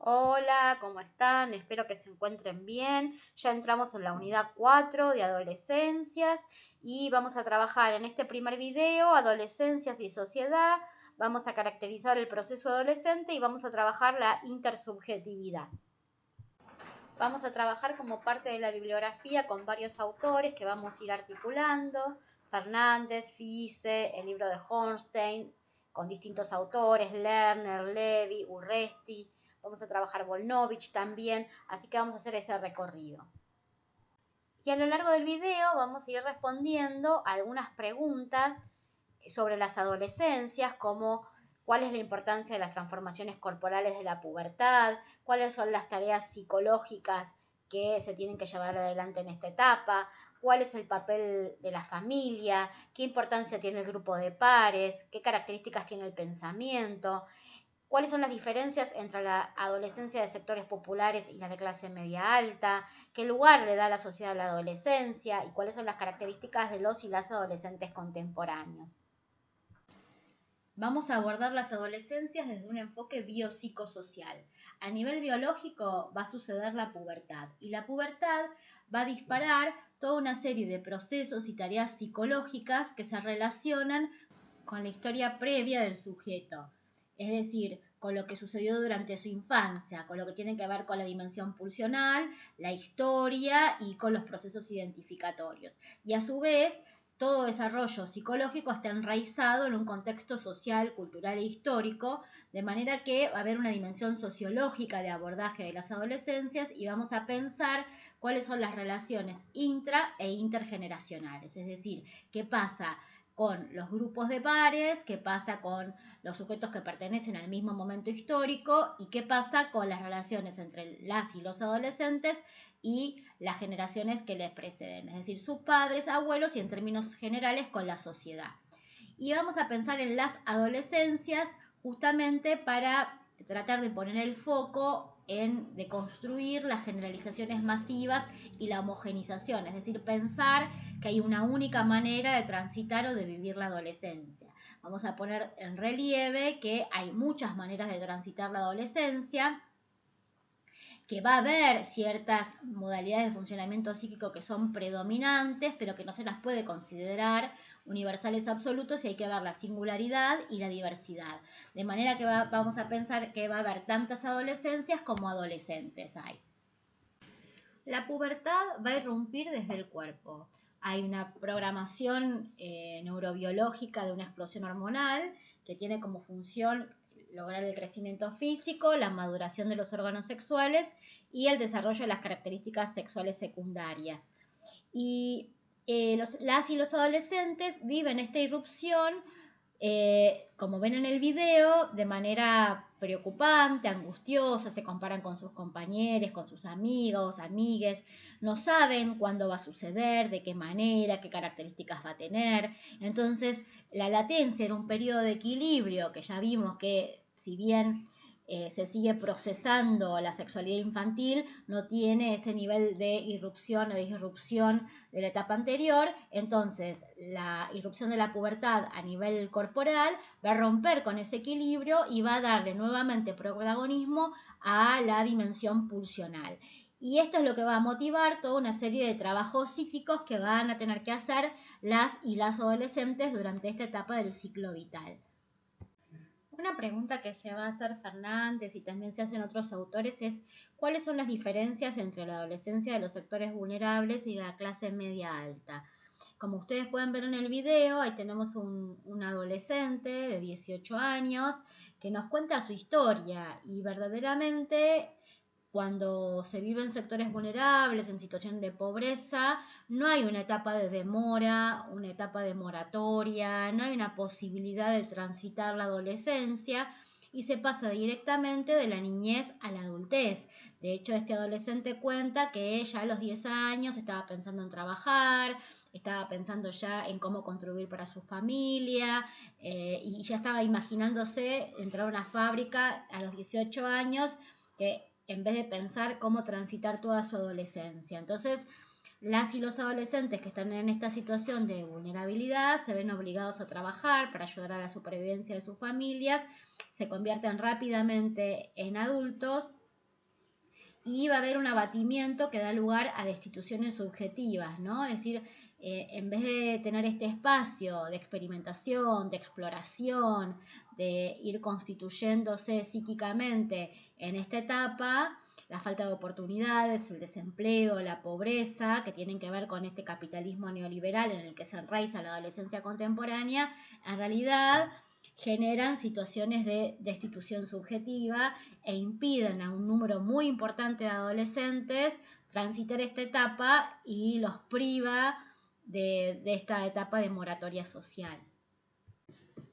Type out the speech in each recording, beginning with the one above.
Hola, ¿cómo están? Espero que se encuentren bien. Ya entramos en la unidad 4 de adolescencias y vamos a trabajar en este primer video adolescencias y sociedad. Vamos a caracterizar el proceso adolescente y vamos a trabajar la intersubjetividad. Vamos a trabajar como parte de la bibliografía con varios autores que vamos a ir articulando. Fernández, Fize, el libro de Hornstein, con distintos autores, Lerner, Levy, Urresti. Vamos a trabajar Volnovich también, así que vamos a hacer ese recorrido. Y a lo largo del video vamos a ir respondiendo a algunas preguntas sobre las adolescencias, como cuál es la importancia de las transformaciones corporales de la pubertad, cuáles son las tareas psicológicas que se tienen que llevar adelante en esta etapa, cuál es el papel de la familia, qué importancia tiene el grupo de pares, qué características tiene el pensamiento, cuáles son las diferencias entre la adolescencia de sectores populares y la de clase media alta, qué lugar le da la sociedad a la adolescencia y cuáles son las características de los y las adolescentes contemporáneos. Vamos a abordar las adolescencias desde un enfoque biopsicosocial. A nivel biológico va a suceder la pubertad y la pubertad va a disparar toda una serie de procesos y tareas psicológicas que se relacionan con la historia previa del sujeto, es decir, con lo que sucedió durante su infancia, con lo que tiene que ver con la dimensión pulsional, la historia y con los procesos identificatorios. Y a su vez, todo desarrollo psicológico está enraizado en un contexto social, cultural e histórico, de manera que va a haber una dimensión sociológica de abordaje de las adolescencias y vamos a pensar cuáles son las relaciones intra e intergeneracionales, es decir, qué pasa con los grupos de pares, qué pasa con los sujetos que pertenecen al mismo momento histórico y qué pasa con las relaciones entre las y los adolescentes y las generaciones que les preceden, es decir, sus padres, abuelos y en términos generales con la sociedad. Y vamos a pensar en las adolescencias justamente para tratar de poner el foco en deconstruir las generalizaciones masivas y la homogenización, es decir, pensar que hay una única manera de transitar o de vivir la adolescencia. Vamos a poner en relieve que hay muchas maneras de transitar la adolescencia, que va a haber ciertas modalidades de funcionamiento psíquico que son predominantes, pero que no se las puede considerar universales absolutos y hay que ver la singularidad y la diversidad. De manera que vamos a pensar que va a haber tantas adolescencias como adolescentes hay. La pubertad va a irrumpir desde el cuerpo. Hay una programación neurobiológica de una explosión hormonal que tiene como función lograr el crecimiento físico, la maduración de los órganos sexuales y el desarrollo de las características sexuales secundarias. Y las y los adolescentes viven esta irrupción, como ven en el video, de manera preocupante, angustiosa, se comparan con sus compañeros, con sus amigos, amigues, no saben cuándo va a suceder, de qué manera, qué características va a tener. Entonces, la latencia era un periodo de equilibrio que ya vimos que, si bien se sigue procesando la sexualidad infantil, no tiene ese nivel de irrupción o disrupción de la etapa anterior. Entonces, la irrupción de la pubertad a nivel corporal va a romper con ese equilibrio y va a darle nuevamente protagonismo a la dimensión pulsional. Y esto es lo que va a motivar toda una serie de trabajos psíquicos que van a tener que hacer las y las adolescentes durante esta etapa del ciclo vital. Una pregunta que se va a hacer Fernández y también se hacen otros autores es ¿cuáles son las diferencias entre la adolescencia de los sectores vulnerables y la clase media alta? Como ustedes pueden ver en el video, ahí tenemos un adolescente de 18 años que nos cuenta su historia y verdaderamente cuando se vive en sectores vulnerables, en situación de pobreza, no hay una etapa de demora, una etapa de moratoria, no hay una posibilidad de transitar la adolescencia y se pasa directamente de la niñez a la adultez. De hecho, este adolescente cuenta que ya a los 10 años estaba pensando en trabajar, estaba pensando ya en cómo contribuir para su familia y ya estaba imaginándose entrar a una fábrica a los 18 años que en vez de pensar cómo transitar toda su adolescencia. Entonces, las y los adolescentes que están en esta situación de vulnerabilidad se ven obligados a trabajar para ayudar a la supervivencia de sus familias, se convierten rápidamente en adultos y va a haber un abatimiento que da lugar a destituciones subjetivas, ¿no? Es decir, en vez de tener este espacio de experimentación, de exploración, de ir constituyéndose psíquicamente en esta etapa, la falta de oportunidades, el desempleo, la pobreza, que tienen que ver con este capitalismo neoliberal en el que se enraiza la adolescencia contemporánea, en realidad generan situaciones de destitución subjetiva e impiden a un número muy importante de adolescentes transitar esta etapa y los priva de esta etapa de moratoria social.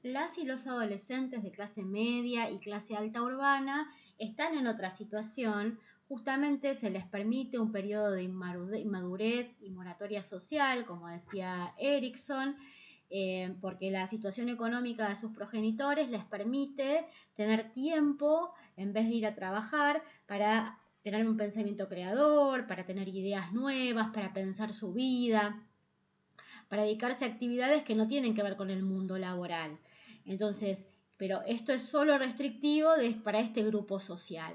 Las y los adolescentes de clase media y clase alta urbana están en otra situación. Justamente se les permite un periodo de inmadurez y moratoria social, como decía Erickson, porque la situación económica de sus progenitores les permite tener tiempo, en vez de ir a trabajar, para tener un pensamiento creador, para tener ideas nuevas, para pensar su vida, para dedicarse a actividades que no tienen que ver con el mundo laboral. Entonces, pero esto es solo restrictivo para este grupo social.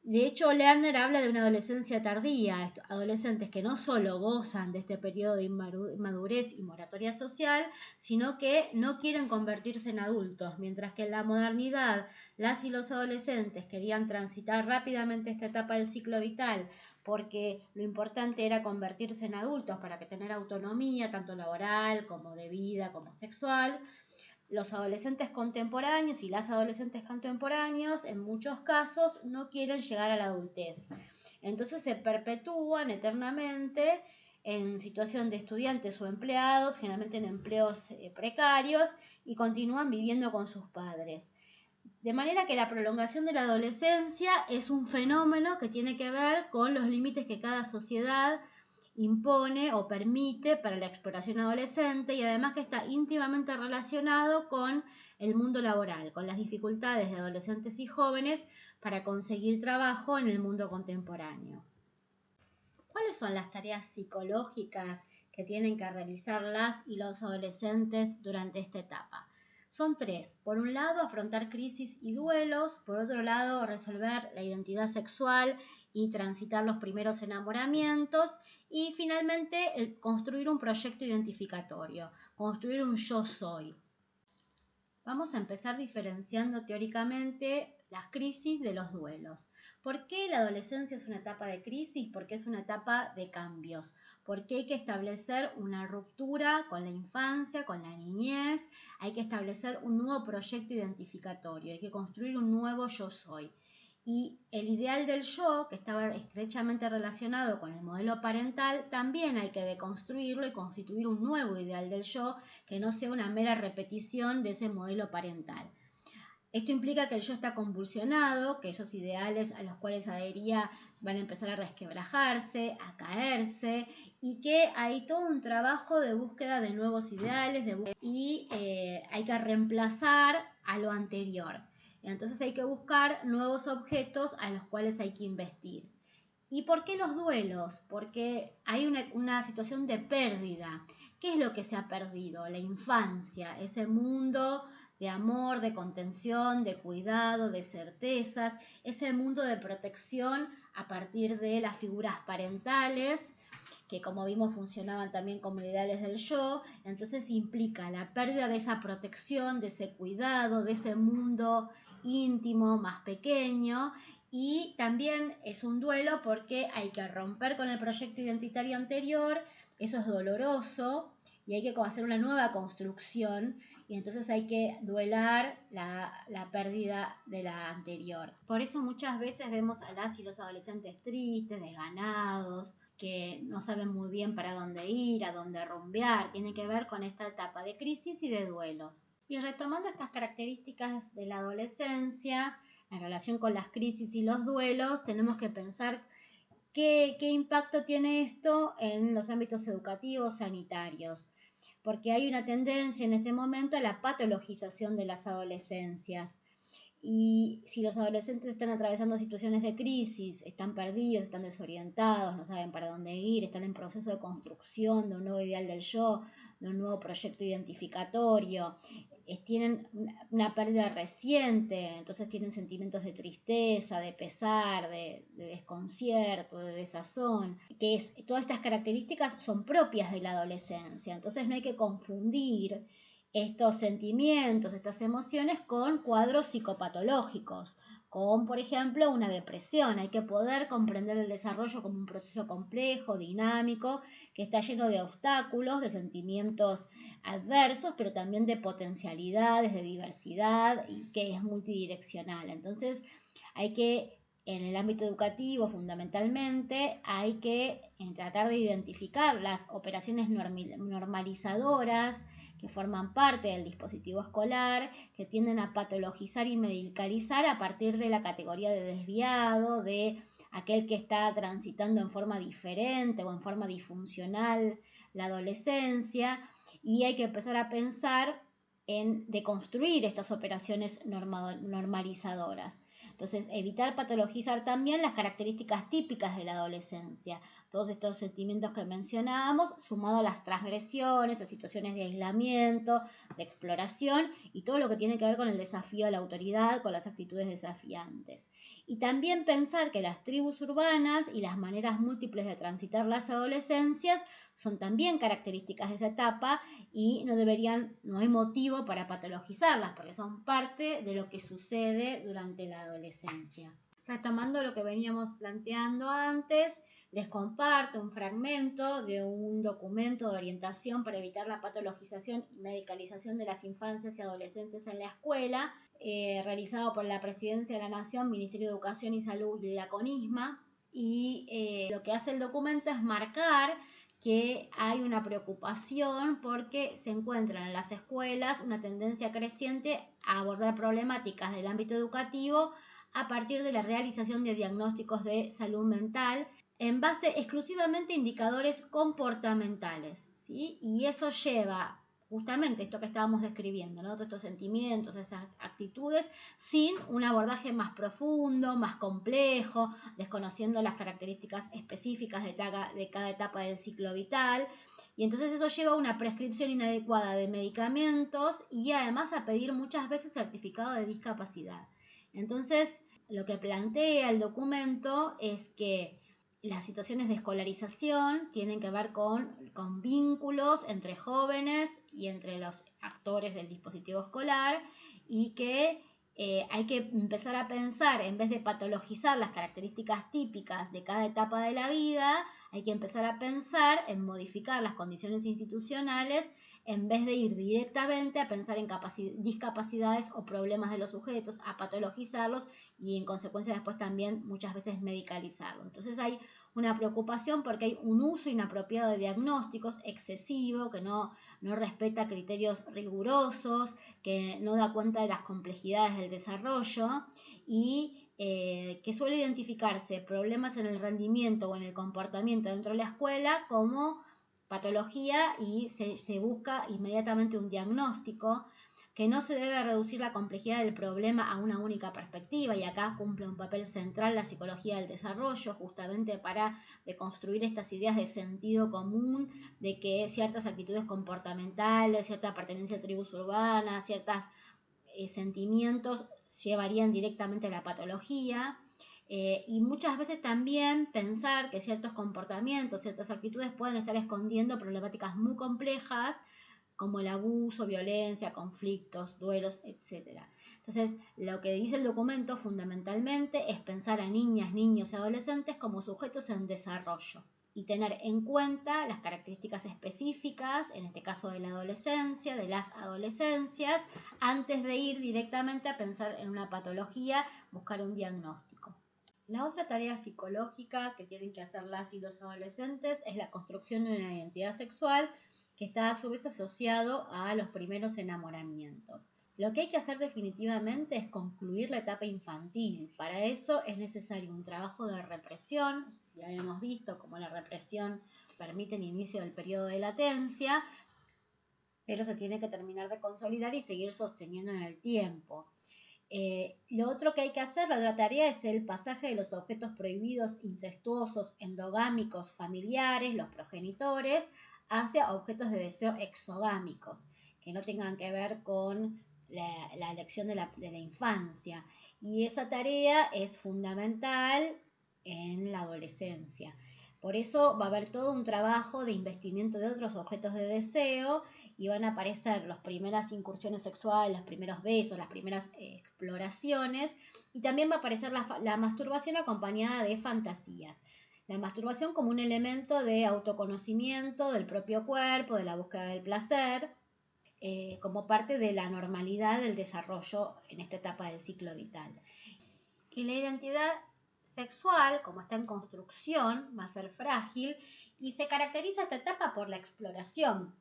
De hecho, Lerner habla de una adolescencia tardía, adolescentes que no solo gozan de este periodo de inmadurez y moratoria social, sino que no quieren convertirse en adultos, mientras que en la modernidad las y los adolescentes querían transitar rápidamente esta etapa del ciclo vital, porque lo importante era convertirse en adultos para tener autonomía, tanto laboral como de vida, como sexual. Los adolescentes contemporáneos y las adolescentes contemporáneos en muchos casos no quieren llegar a la adultez. Entonces se perpetúan eternamente en situación de estudiantes o empleados, generalmente en empleos precarios, y continúan viviendo con sus padres. De manera que la prolongación de la adolescencia es un fenómeno que tiene que ver con los límites que cada sociedad impone o permite para la exploración adolescente, y además que está íntimamente relacionado con el mundo laboral, con las dificultades de adolescentes y jóvenes para conseguir trabajo en el mundo contemporáneo. ¿Cuáles son las tareas psicológicas que tienen que realizar las y los adolescentes durante esta etapa? Son tres. Por un lado, afrontar crisis y duelos. Por otro lado, resolver la identidad sexual y transitar los primeros enamoramientos. Y finalmente, construir un proyecto identificatorio, construir un yo soy. Vamos a empezar diferenciando teóricamente las crisis de los duelos. ¿Por qué la adolescencia es una etapa de crisis? Porque es una etapa de cambios. Porque hay que establecer una ruptura con la infancia, con la niñez. Hay que establecer un nuevo proyecto identificatorio. Hay que construir un nuevo yo soy. Y el ideal del yo, que estaba estrechamente relacionado con el modelo parental, también hay que deconstruirlo y constituir un nuevo ideal del yo que no sea una mera repetición de ese modelo parental. Esto implica que el yo está convulsionado, que esos ideales a los cuales adhería van a empezar a resquebrajarse, a caerse, y que hay todo un trabajo de búsqueda de nuevos ideales y hay que reemplazar a lo anterior. Entonces hay que buscar nuevos objetos a los cuales hay que investir. ¿Y por qué los duelos? Porque hay una situación de pérdida. ¿Qué es lo que se ha perdido? La infancia, ese mundo de amor, de contención, de cuidado, de certezas, ese mundo de protección a partir de las figuras parentales, que como vimos funcionaban también como ideales del yo. Entonces implica la pérdida de esa protección, de ese cuidado, de ese mundo íntimo, más pequeño, y también es un duelo porque hay que romper con el proyecto identitario anterior, eso es doloroso, y hay que hacer una nueva construcción, y entonces hay que duelar la pérdida de la anterior. Por eso muchas veces vemos a las y los adolescentes tristes, desganados, que no saben muy bien para dónde ir, a dónde rumbear. Tiene que ver con esta etapa de crisis y de duelos. Y retomando estas características de la adolescencia, en relación con las crisis y los duelos, tenemos que pensar qué impacto tiene esto en los ámbitos educativos, sanitarios, porque hay una tendencia en este momento a la patologización de las adolescencias. Y si los adolescentes están atravesando situaciones de crisis, están perdidos, están desorientados, no saben para dónde ir, están en proceso de construcción de un nuevo ideal del yo, de un nuevo proyecto identificatorio, tienen una pérdida reciente, entonces tienen sentimientos de tristeza, de pesar, de desconcierto, de desazón, todas estas características son propias de la adolescencia, entonces no hay que confundir estos sentimientos, estas emociones con cuadros psicopatológicos, con, por ejemplo, una depresión. Hay que poder comprender el desarrollo como un proceso complejo, dinámico, que está lleno de obstáculos, de sentimientos adversos, pero también de potencialidades, de diversidad y que es multidireccional. Entonces, hay que, en el ámbito educativo fundamentalmente, hay que tratar de identificar las operaciones normalizadoras que forman parte del dispositivo escolar, que tienden a patologizar y medicalizar a partir de la categoría de desviado, de aquel que está transitando en forma diferente o en forma disfuncional la adolescencia, y hay que empezar a pensar en deconstruir estas operaciones normalizadoras. Entonces, evitar patologizar también las características típicas de la adolescencia, todos estos sentimientos que mencionábamos, sumado a las transgresiones, a situaciones de aislamiento, de exploración y todo lo que tiene que ver con el desafío a la autoridad, con las actitudes desafiantes. Y también pensar que las tribus urbanas y las maneras múltiples de transitar las adolescencias son también características de esa etapa y no hay motivo para patologizarlas porque son parte de lo que sucede durante la adolescencia. Retomando lo que veníamos planteando antes, les comparto un fragmento de un documento de orientación para evitar la patologización y medicalización de las infancias y adolescentes en la escuela, realizado por la Presidencia de la Nación, Ministerio de Educación y Salud y la CONISMA. Y lo que hace el documento es marcar que hay una preocupación porque se encuentra en las escuelas una tendencia creciente a abordar problemáticas del ámbito educativo a partir de la realización de diagnósticos de salud mental en base exclusivamente a indicadores comportamentales, ¿sí? Y eso lleva justamente esto que estábamos describiendo, ¿no? Todos estos sentimientos, esas actitudes, sin un abordaje más profundo, más complejo, desconociendo las características específicas de cada etapa del ciclo vital. Y entonces eso lleva a una prescripción inadecuada de medicamentos y además a pedir muchas veces certificado de discapacidad. Entonces, lo que plantea el documento es que las situaciones de escolarización tienen que ver con vínculos entre jóvenes y entre los actores del dispositivo escolar y que hay que empezar a pensar, en vez de patologizar las características típicas de cada etapa de la vida, hay que empezar a pensar en modificar las condiciones institucionales en vez de ir directamente a pensar en discapacidades o problemas de los sujetos, a patologizarlos y en consecuencia después también muchas veces medicalizarlos. Entonces hay una preocupación porque hay un uso inapropiado de diagnósticos excesivo, que no respeta criterios rigurosos, que no da cuenta de las complejidades del desarrollo y que suele identificarse problemas en el rendimiento o en el comportamiento dentro de la escuela como patología y se busca inmediatamente un diagnóstico, que no se debe reducir la complejidad del problema a una única perspectiva, y acá cumple un papel central la psicología del desarrollo, justamente para deconstruir estas ideas de sentido común, de que ciertas actitudes comportamentales, cierta pertenencia a tribus urbanas, ciertos sentimientos llevarían directamente a la patología. Y muchas veces también pensar que ciertos comportamientos, ciertas actitudes pueden estar escondiendo problemáticas muy complejas como el abuso, violencia, conflictos, duelos, etc. Entonces, lo que dice el documento fundamentalmente es pensar a niñas, niños y adolescentes como sujetos en desarrollo y tener en cuenta las características específicas, en este caso de la adolescencia, de las adolescencias, antes de ir directamente a pensar en una patología, buscar un diagnóstico. La otra tarea psicológica que tienen que hacer las y los adolescentes es la construcción de una identidad sexual que está a su vez asociado a los primeros enamoramientos. Lo que hay que hacer definitivamente es concluir la etapa infantil. Para eso es necesario un trabajo de represión. Ya habíamos visto cómo la represión permite el inicio del periodo de latencia, pero se tiene que terminar de consolidar y seguir sosteniendo en el tiempo. Lo otro que hay que hacer, la otra tarea, es el pasaje de los objetos prohibidos, incestuosos, endogámicos, familiares, los progenitores, hacia objetos de deseo exogámicos, que no tengan que ver con la elección de la infancia. Y esa tarea es fundamental en la adolescencia. Por eso va a haber todo un trabajo de investimiento de otros objetos de deseo y van a aparecer las primeras incursiones sexuales, los primeros besos, las primeras exploraciones, y también va a aparecer la masturbación acompañada de fantasías. La masturbación como un elemento de autoconocimiento del propio cuerpo, de la búsqueda del placer, como parte de la normalidad del desarrollo en esta etapa del ciclo vital. Y la identidad sexual, como está en construcción, va a ser frágil y se caracteriza esta etapa por la exploración.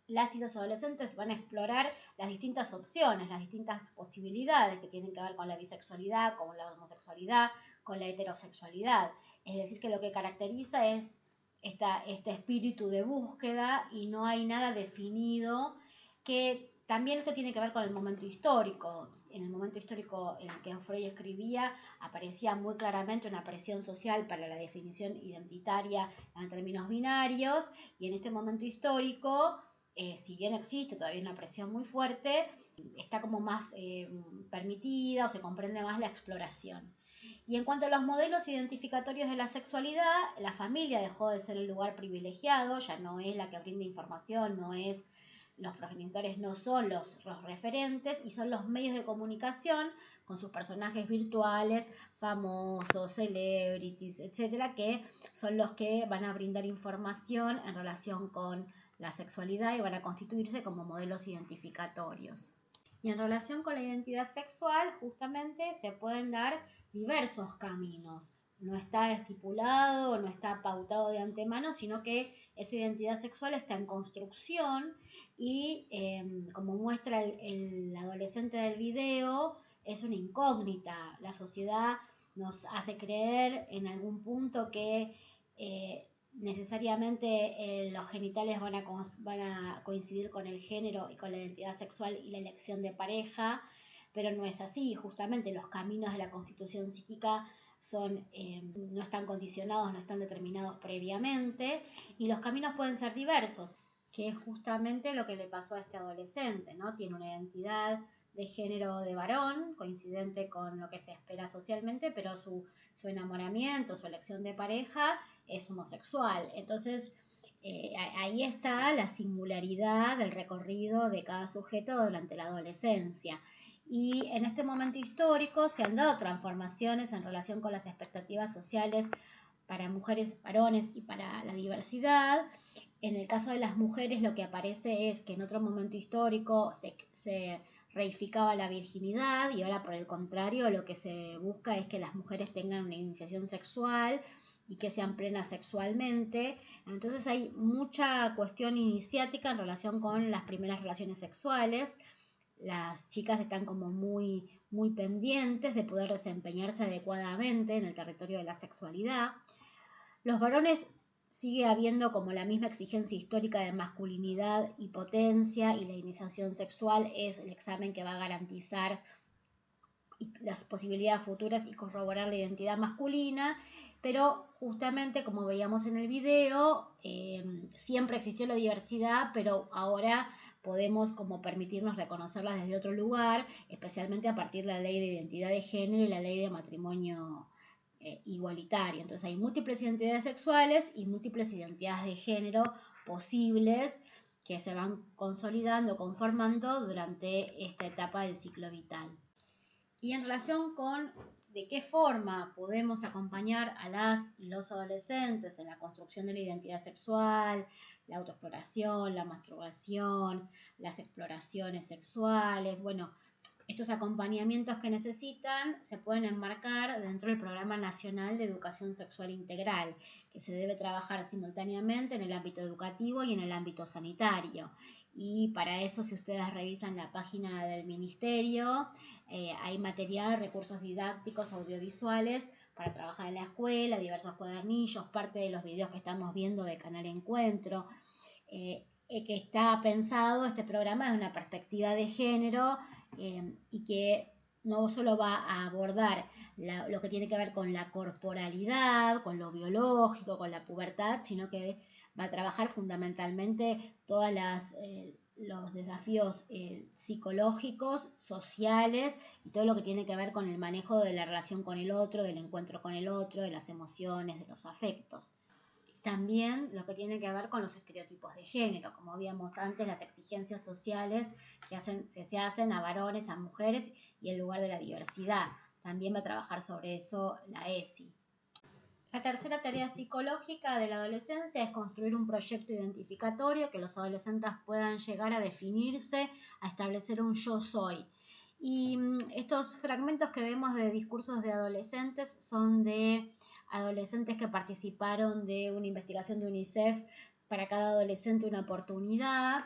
Las y los adolescentes van a explorar las distintas opciones, las distintas posibilidades que tienen que ver con la bisexualidad, con la homosexualidad, con la heterosexualidad. Es decir, que lo que caracteriza es este espíritu de búsqueda y no hay nada definido, que también esto tiene que ver con el momento histórico. En el momento histórico en el que Freud escribía, aparecía muy claramente una presión social para la definición identitaria en términos binarios, y en este momento histórico, si bien existe todavía una presión muy fuerte, está como más permitida o se comprende más la exploración. Y en cuanto a los modelos identificatorios de la sexualidad, la familia dejó de ser el lugar privilegiado, ya no es la que brinda información, los progenitores no son los referentes, y son los medios de comunicación con sus personajes virtuales, famosos, celebrities, etcétera, que son los que van a brindar información en relación con la sexualidad y van a constituirse como modelos identificatorios. Y en relación con la identidad sexual, justamente se pueden dar diversos caminos. No está estipulado, no está pautado de antemano, sino que esa identidad sexual está en construcción y, como muestra el adolescente del video, es una incógnita. La sociedad nos hace creer en algún punto que necesariamente los genitales van a coincidir con el género y con la identidad sexual y la elección de pareja, pero no es así. Justamente los caminos de la constitución psíquica no están condicionados, no están determinados previamente, y los caminos pueden ser diversos, que es justamente lo que le pasó a este adolescente, ¿no? Tiene una identidad de género de varón, coincidente con lo que se espera socialmente, pero su enamoramiento, su elección de pareja es homosexual. Entonces, ahí está la singularidad del recorrido de cada sujeto durante la adolescencia. Y en este momento histórico se han dado transformaciones en relación con las expectativas sociales para mujeres, varones y para la diversidad. En el caso de las mujeres, lo que aparece es que en otro momento histórico se reificaba la virginidad, y ahora, por el contrario, lo que se busca es que las mujeres tengan una iniciación sexual y que sean plenas sexualmente. Entonces hay mucha cuestión iniciática en relación con las primeras relaciones sexuales. Las chicas están como muy, muy pendientes de poder desempeñarse adecuadamente en el territorio de la sexualidad. Los varones, sigue habiendo como la misma exigencia histórica de masculinidad y potencia, y la iniciación sexual es el examen que va a garantizar las posibilidades futuras y corroborar la identidad masculina. Pero justamente, como veíamos en el video, siempre existió la diversidad, pero ahora podemos como permitirnos reconocerlas desde otro lugar, especialmente a partir de la ley de identidad de género y la ley de matrimonio igualitario. Entonces hay múltiples identidades sexuales y múltiples identidades de género posibles, que se van consolidando, conformando durante esta etapa del ciclo vital. Y en relación con de qué forma podemos acompañar a las y los adolescentes en la construcción de la identidad sexual, la autoexploración, la masturbación, las exploraciones sexuales, bueno, estos acompañamientos que necesitan se pueden enmarcar dentro del Programa Nacional de Educación Sexual Integral, que se debe trabajar simultáneamente en el ámbito educativo y en el ámbito sanitario. Y para eso, si ustedes revisan la página del Ministerio, hay material, recursos didácticos, audiovisuales para trabajar en la escuela, diversos cuadernillos, parte de los videos que estamos viendo de Canal Encuentro, que está pensado este programa desde una perspectiva de género, y que no solo va a abordar lo que tiene que ver con la corporalidad, con lo biológico, con la pubertad, sino que va a trabajar fundamentalmente todos los desafíos psicológicos, sociales y todo lo que tiene que ver con el manejo de la relación con el otro, del encuentro con el otro, de las emociones, de los afectos. También lo que tiene que ver con los estereotipos de género, como vimos antes, las exigencias sociales que se hacen a varones, a mujeres y el lugar de la diversidad. También va a trabajar sobre eso la ESI. La tercera tarea psicológica de la adolescencia es construir un proyecto identificatorio que los adolescentes puedan llegar a definirse, a establecer un yo soy. Y estos fragmentos que vemos de discursos de adolescentes son de adolescentes que participaron de una investigación de UNICEF para cada adolescente una oportunidad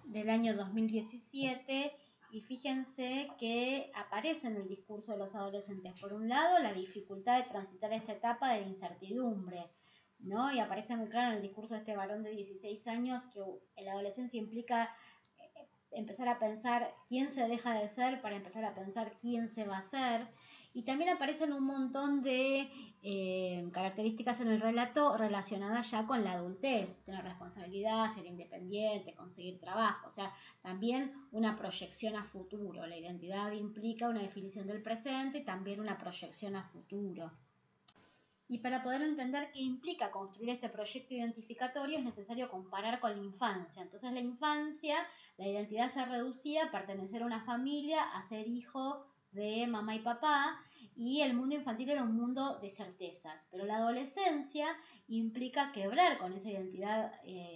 del año 2017. Y fíjense que aparece en el discurso de los adolescentes, por un lado, la dificultad de transitar esta etapa de la incertidumbre, ¿no? Y aparece muy claro en el discurso de este varón de 16 años que la adolescencia implica empezar a pensar quién se deja de ser para empezar a pensar quién se va a ser. Y también aparecen un montón de características en el relato relacionadas ya con la adultez, tener responsabilidad, ser independiente, conseguir trabajo, o sea, también una proyección a futuro. La identidad implica una definición del presente y también una proyección a futuro. Y para poder entender qué implica construir este proyecto identificatorio es necesario comparar con la infancia. Entonces, la infancia, la identidad se reducía a pertenecer a una familia, a ser hijo de mamá y papá, y el mundo infantil era un mundo de certezas. Pero la adolescencia implica quebrar con esa identidad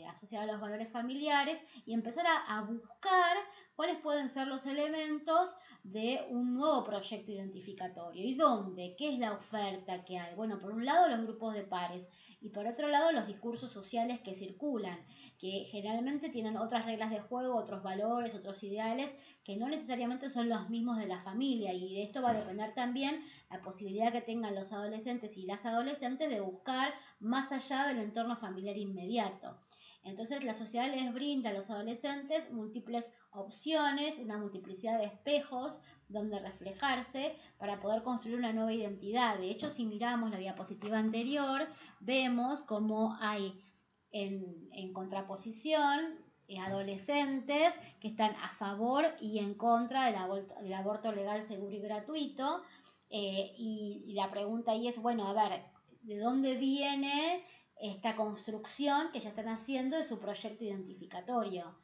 asociada a los valores familiares y empezar a buscar cuáles pueden ser los elementos de un nuevo proyecto identificatorio. ¿Y dónde? ¿Qué es la oferta que hay? Bueno, por un lado los grupos de pares y por otro lado los discursos sociales que circulan, que generalmente tienen otras reglas de juego, otros valores, otros ideales que no necesariamente son los mismos de la familia, y de esto va a depender también la posibilidad que tengan los adolescentes y las adolescentes de buscar más allá del entorno familiar inmediato. Entonces la sociedad les brinda a los adolescentes múltiples opciones, una multiplicidad de espejos donde reflejarse para poder construir una nueva identidad. De hecho, si miramos la diapositiva anterior, vemos cómo hay en contraposición adolescentes que están a favor y en contra del aborto legal, seguro y gratuito. Y la pregunta ahí es, bueno, a ver, ¿de dónde viene esta construcción que ya están haciendo de su proyecto identificatorio?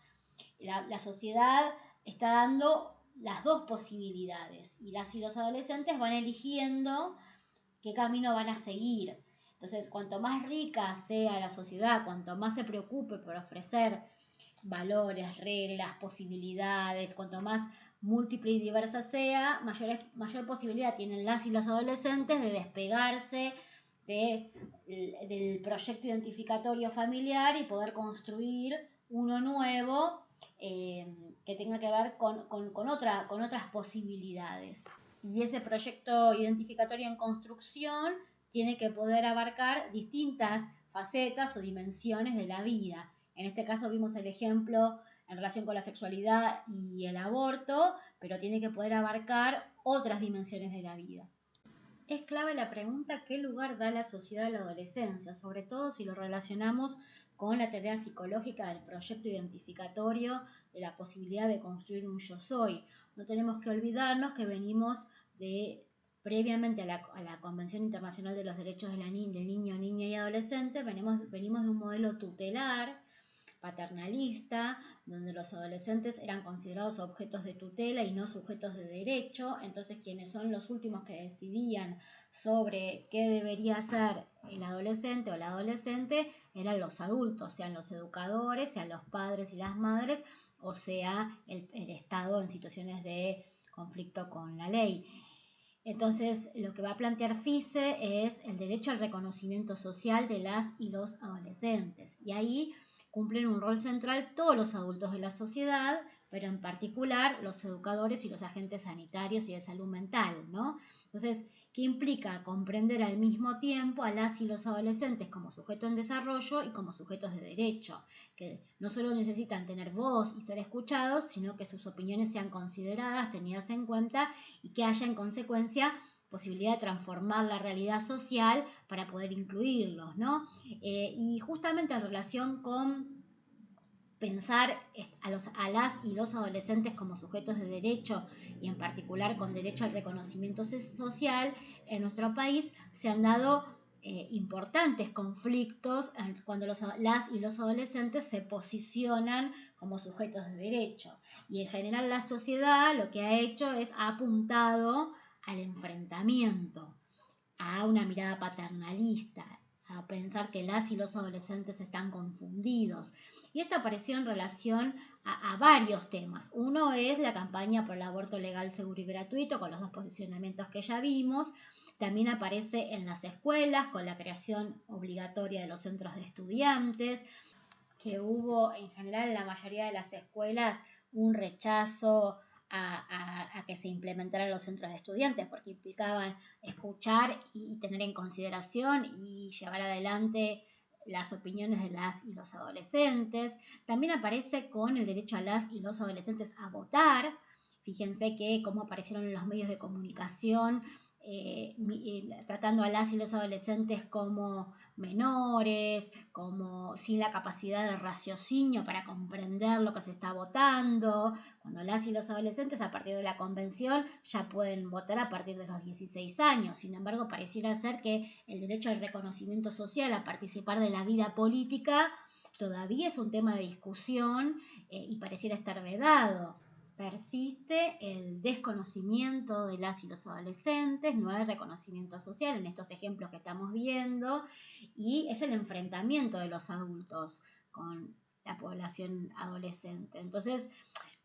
La sociedad está dando las dos posibilidades y las y los adolescentes van eligiendo qué camino van a seguir. Entonces, cuanto más rica sea la sociedad, cuanto más se preocupe por ofrecer valores, reglas, posibilidades, cuanto más múltiple y diversa sea, mayor posibilidad tienen las y los adolescentes de despegarse del proyecto identificatorio familiar y poder construir uno nuevo que tenga que ver con otras posibilidades. Y ese proyecto identificatorio en construcción tiene que poder abarcar distintas facetas o dimensiones de la vida. En este caso vimos el ejemplo en relación con la sexualidad y el aborto, pero tiene que poder abarcar otras dimensiones de la vida. Es clave la pregunta qué lugar da la sociedad a la adolescencia, sobre todo si lo relacionamos con la tarea psicológica del proyecto identificatorio, de la posibilidad de construir un yo soy. No tenemos que olvidarnos que venimos previamente a la Convención Internacional de los Derechos del Niño, Niña y Adolescente, venimos de un modelo tutelar, paternalista, donde los adolescentes eran considerados objetos de tutela y no sujetos de derecho. Entonces, quienes son los últimos que decidían sobre qué debería hacer el adolescente o la adolescente eran los adultos, sean los educadores, sean los padres y las madres, o sea el Estado en situaciones de conflicto con la ley. Entonces, lo que va a plantear FICE es el derecho al reconocimiento social de las y los adolescentes. Y ahí cumplen un rol central todos los adultos de la sociedad, pero en particular los educadores y los agentes sanitarios y de salud mental, ¿no? Entonces, ¿qué implica? Comprender al mismo tiempo a las y los adolescentes como sujetos en desarrollo y como sujetos de derecho, que no solo necesitan tener voz y ser escuchados, sino que sus opiniones sean consideradas, tenidas en cuenta y que haya en consecuencia posibilidad de transformar la realidad social para poder incluirlos, ¿no? Y justamente en relación con pensar a las y los adolescentes como sujetos de derecho y en particular con derecho al reconocimiento social, en nuestro país se han dado importantes conflictos cuando las y los adolescentes se posicionan como sujetos de derecho. Y en general la sociedad lo que ha hecho es ha apuntado al enfrentamiento, a una mirada paternalista, a pensar que las y los adolescentes están confundidos. Y esto apareció en relación a varios temas. Uno es la campaña por el aborto legal, seguro y gratuito, con los dos posicionamientos que ya vimos. También aparece en las escuelas, con la creación obligatoria de los centros de estudiantes, que hubo en general en la mayoría de las escuelas un rechazo a que se implementaran los centros de estudiantes, porque implicaban escuchar y tener en consideración y llevar adelante las opiniones de las y los adolescentes. También aparece con el derecho a las y los adolescentes a votar. Fíjense que como aparecieron en los medios de comunicación, tratando a las y los adolescentes como menores, como sin la capacidad de raciocinio para comprender lo que se está votando, cuando las y los adolescentes a partir de la convención ya pueden votar a partir de los 16 años. Sin embargo, pareciera ser que el derecho al reconocimiento social, a participar de la vida política, todavía es un tema de discusión y pareciera estar vedado. Persiste el desconocimiento de las y los adolescentes, no hay reconocimiento social en estos ejemplos que estamos viendo, y es el enfrentamiento de los adultos con la población adolescente. Entonces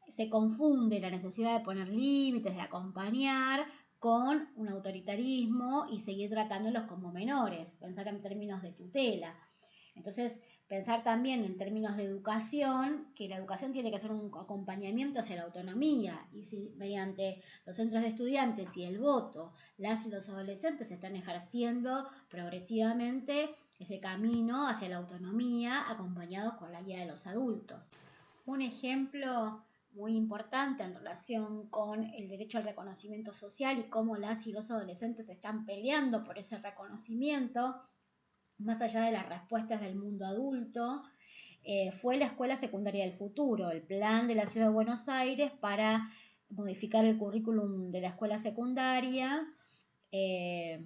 se confunde la necesidad de poner límites, de acompañar, con un autoritarismo y seguir tratándolos como menores, pensar en términos de tutela. Entonces, pensar también en términos de educación, que la educación tiene que ser un acompañamiento hacia la autonomía, y si mediante los centros de estudiantes y el voto, las y los adolescentes están ejerciendo progresivamente ese camino hacia la autonomía, acompañados con la guía de los adultos. Un ejemplo muy importante en relación con el derecho al reconocimiento social y cómo las y los adolescentes están peleando por ese reconocimiento, más allá de las respuestas del mundo adulto, fue la Escuela Secundaria del Futuro, el plan de la Ciudad de Buenos Aires para modificar el currículum de la escuela secundaria,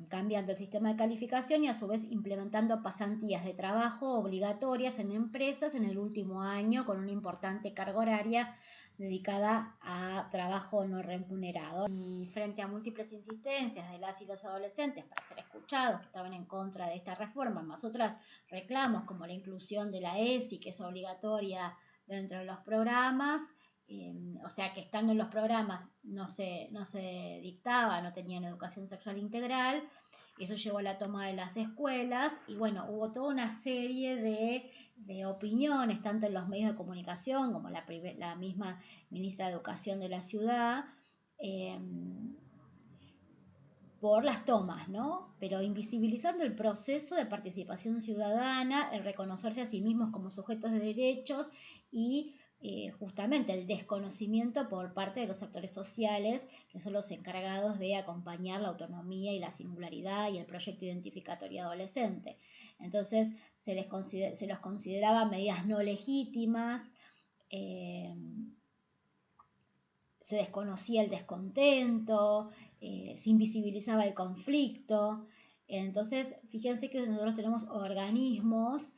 cambiando el sistema de calificación y a su vez implementando pasantías de trabajo obligatorias en empresas en el último año con una importante carga horaria dedicada a trabajo no remunerado. Y frente a múltiples insistencias de las y los adolescentes para ser escuchados, que estaban en contra de esta reforma, más otras reclamos como la inclusión de la ESI, que es obligatoria dentro de los programas, o sea que estando en los programas no se dictaba, no tenían educación sexual integral, eso llevó a la toma de las escuelas y bueno, hubo toda una serie de opiniones, tanto en los medios de comunicación como la misma ministra de Educación de la ciudad, por las tomas, ¿no? Pero invisibilizando el proceso de participación ciudadana, el reconocerse a sí mismos como sujetos de derechos y justamente el desconocimiento por parte de los actores sociales, que son los encargados de acompañar la autonomía y la singularidad y el proyecto identificatorio adolescente. Entonces se los consideraba medidas no legítimas, se desconocía el descontento, se invisibilizaba el conflicto. Entonces, fíjense que nosotros tenemos organismos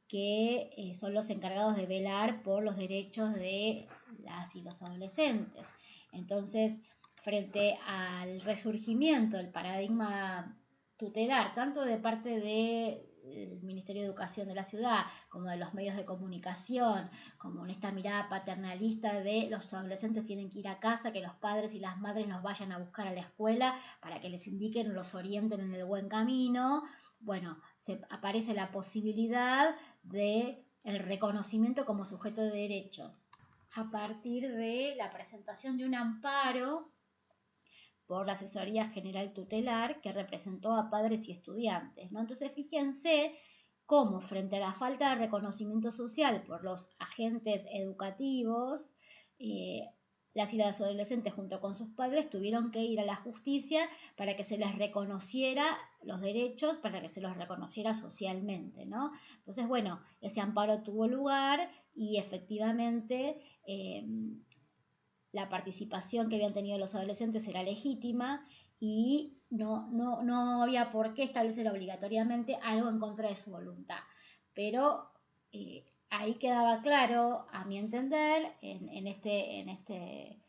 que son los encargados de velar por los derechos de las y los adolescentes. Entonces, frente al resurgimiento del paradigma tutelar, tanto de parte del Ministerio de Educación de la ciudad, como de los medios de comunicación, como en esta mirada paternalista de los adolescentes tienen que ir a casa, que los padres y las madres los vayan a buscar a la escuela para que les indiquen, los orienten en el buen camino. Bueno, aparece la posibilidad de el reconocimiento como sujeto de derecho a partir de la presentación de un amparo por la Asesoría General Tutelar, que representó a padres y estudiantes, ¿no? Entonces, fíjense cómo frente a la falta de reconocimiento social por los agentes educativos, las y los adolescentes junto con sus padres tuvieron que ir a la justicia para que se les reconociera los derechos, para que se los reconociera socialmente, ¿no? Entonces, bueno, ese amparo tuvo lugar y efectivamente la participación que habían tenido los adolescentes era legítima y no había por qué establecer obligatoriamente algo en contra de su voluntad. Pero ahí quedaba claro, a mi entender, en este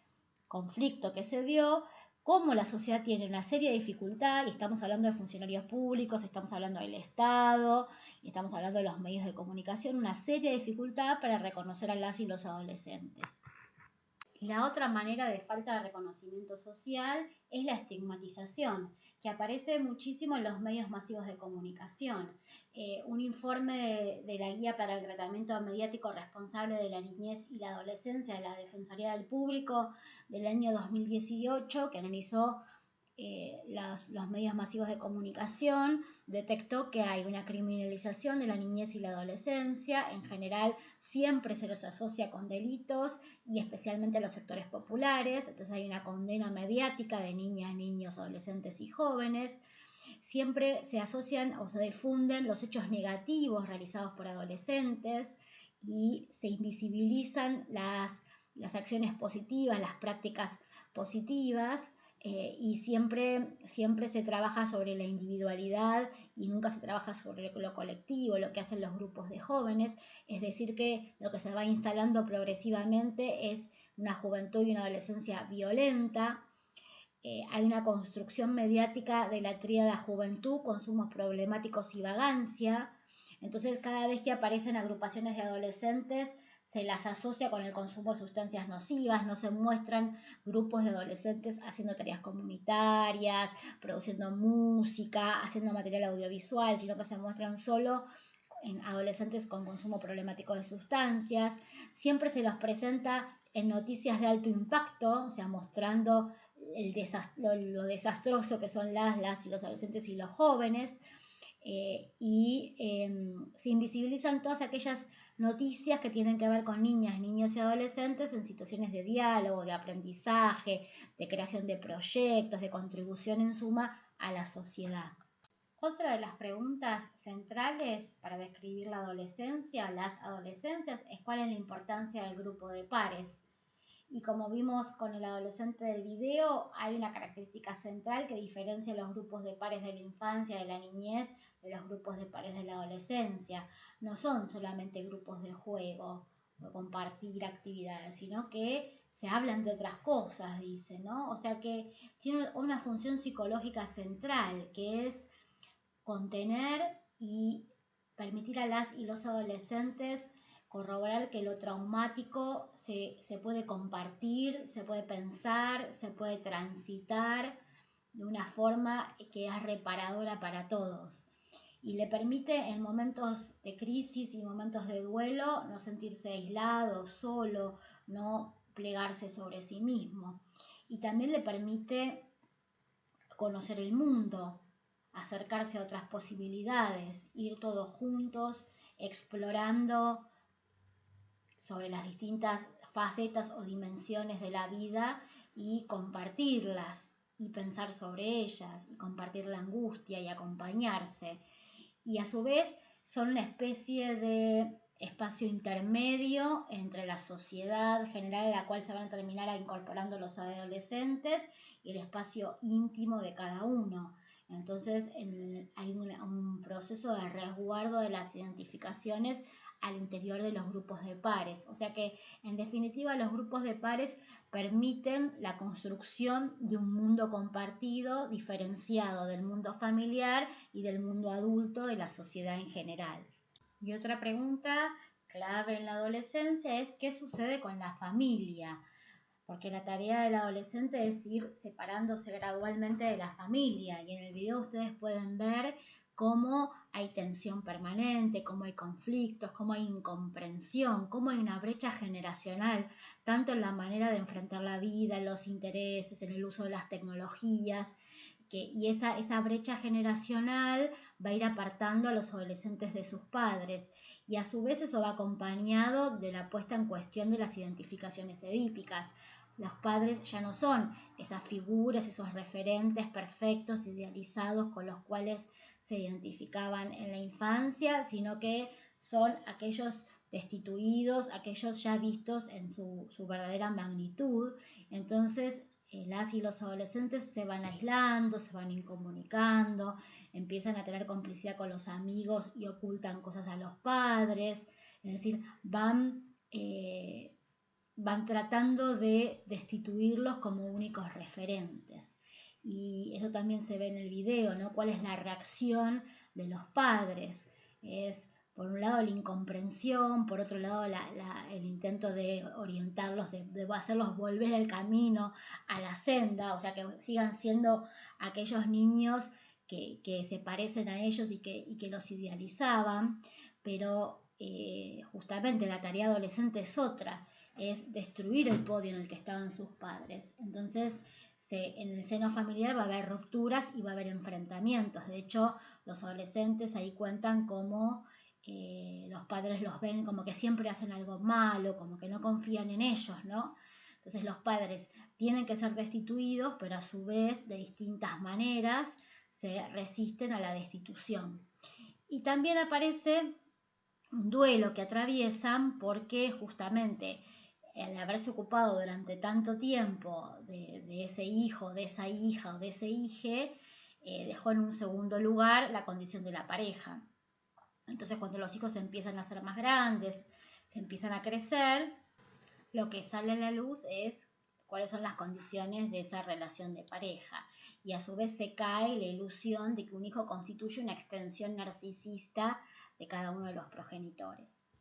conflicto que se dio, cómo la sociedad tiene una seria dificultad, y estamos hablando de funcionarios públicos, estamos hablando del Estado, y estamos hablando de los medios de comunicación, una seria dificultad para reconocer a las y los adolescentes. Y la otra manera de falta de reconocimiento social es la estigmatización, que aparece muchísimo en los medios masivos de comunicación. Un informe de la Guía para el Tratamiento Mediático Responsable de la Niñez y la Adolescencia de la Defensoría del Público del año 2018, que analizó los medios masivos de comunicación, detectó que hay una criminalización de la niñez y la adolescencia. En general siempre se los asocia con delitos y especialmente a los sectores populares. Entonces hay una condena mediática de niñas, niños, adolescentes y jóvenes. Siempre se asocian o se difunden los hechos negativos realizados por adolescentes y se invisibilizan las acciones positivas, las prácticas positivas. Y siempre se trabaja sobre la individualidad y nunca se trabaja sobre lo colectivo, lo que hacen los grupos de jóvenes. Es decir, que lo que se va instalando progresivamente es una juventud y una adolescencia violenta. Hay una construcción mediática de la tríada juventud, consumos problemáticos y vagancia. Entonces, cada vez que aparecen agrupaciones de adolescentes, se las asocia con el consumo de sustancias nocivas, no se muestran grupos de adolescentes haciendo tareas comunitarias, produciendo música, haciendo material audiovisual, sino que se muestran solo en adolescentes con consumo problemático de sustancias. Siempre se los presenta en noticias de alto impacto, o sea, mostrando lo desastroso que son las y los adolescentes y los jóvenes. Se invisibilizan todas aquellas noticias que tienen que ver con niñas, niños y adolescentes en situaciones de diálogo, de aprendizaje, de creación de proyectos, de contribución en suma a la sociedad. Otra de las preguntas centrales para describir la adolescencia, las adolescencias, es cuál es la importancia del grupo de pares. Y como vimos con el adolescente del video, hay una característica central que diferencia los grupos de pares de la infancia, de la niñez, de los grupos de pares de la adolescencia. No son solamente grupos de juego o compartir actividades, sino que se hablan de otras cosas, dice, ¿no? O sea que tiene una función psicológica central, que es contener y permitir a las y los adolescentes corroborar que lo traumático se puede compartir, se puede pensar, se puede transitar de una forma que es reparadora para todos. Y le permite en momentos de crisis y momentos de duelo no sentirse aislado, solo, no plegarse sobre sí mismo. Y también le permite conocer el mundo, acercarse a otras posibilidades, ir todos juntos explorando sobre las distintas facetas o dimensiones de la vida y compartirlas y pensar sobre ellas y compartir la angustia y acompañarse. Y a su vez son una especie de espacio intermedio entre la sociedad general a la cual se van a terminar incorporando los adolescentes y el espacio íntimo de cada uno. Entonces hay un proceso de resguardo de las identificaciones al interior de los grupos de pares. O sea que, en definitiva, los grupos de pares permiten la construcción de un mundo compartido, diferenciado del mundo familiar y del mundo adulto de la sociedad en general. Y otra pregunta clave en la adolescencia es ¿qué sucede con la familia? Porque la tarea del adolescente es ir separándose gradualmente de la familia. Y en el video ustedes pueden ver cómo hay tensión permanente, cómo hay conflictos, cómo hay incomprensión, cómo hay una brecha generacional, tanto en la manera de enfrentar la vida, en los intereses, en el uso de las tecnologías, y esa brecha generacional va a ir apartando a los adolescentes de sus padres, y a su vez eso va acompañado de la puesta en cuestión de las identificaciones edípicas. Los padres ya no son esas figuras, esos referentes perfectos, idealizados con los cuales se identificaban en la infancia, sino que son aquellos destituidos, aquellos ya vistos en su verdadera magnitud. Entonces, las y los adolescentes se van aislando, se van incomunicando, empiezan a tener complicidad con los amigos y ocultan cosas a los padres, es decir, van tratando de destituirlos como únicos referentes. Y eso también se ve en el video, ¿no? ¿Cuál es la reacción de los padres? Es, por un lado, la incomprensión, por otro lado, el intento de orientarlos, de hacerlos volver al camino, a la senda, o sea, que sigan siendo aquellos niños que se parecen a ellos y que los idealizaban, pero justamente la tarea adolescente es otra, es destruir el podio en el que estaban sus padres. Entonces, en el seno familiar va a haber rupturas y va a haber enfrentamientos. De hecho, los adolescentes ahí cuentan cómo los padres los ven como que siempre hacen algo malo, como que no confían en ellos, ¿no? Entonces los padres tienen que ser destituidos, pero a su vez, de distintas maneras, se resisten a la destitución. Y también aparece un duelo que atraviesan porque justamente al haberse ocupado durante tanto tiempo de ese hijo, de esa hija o de ese hije, dejó en un segundo lugar la condición de la pareja. Entonces, cuando los hijos empiezan a ser más grandes, se empiezan a crecer, lo que sale a la luz es cuáles son las condiciones de esa relación de pareja. Y a su vez se cae la ilusión de que un hijo constituye una extensión narcisista de cada uno de los progenitores.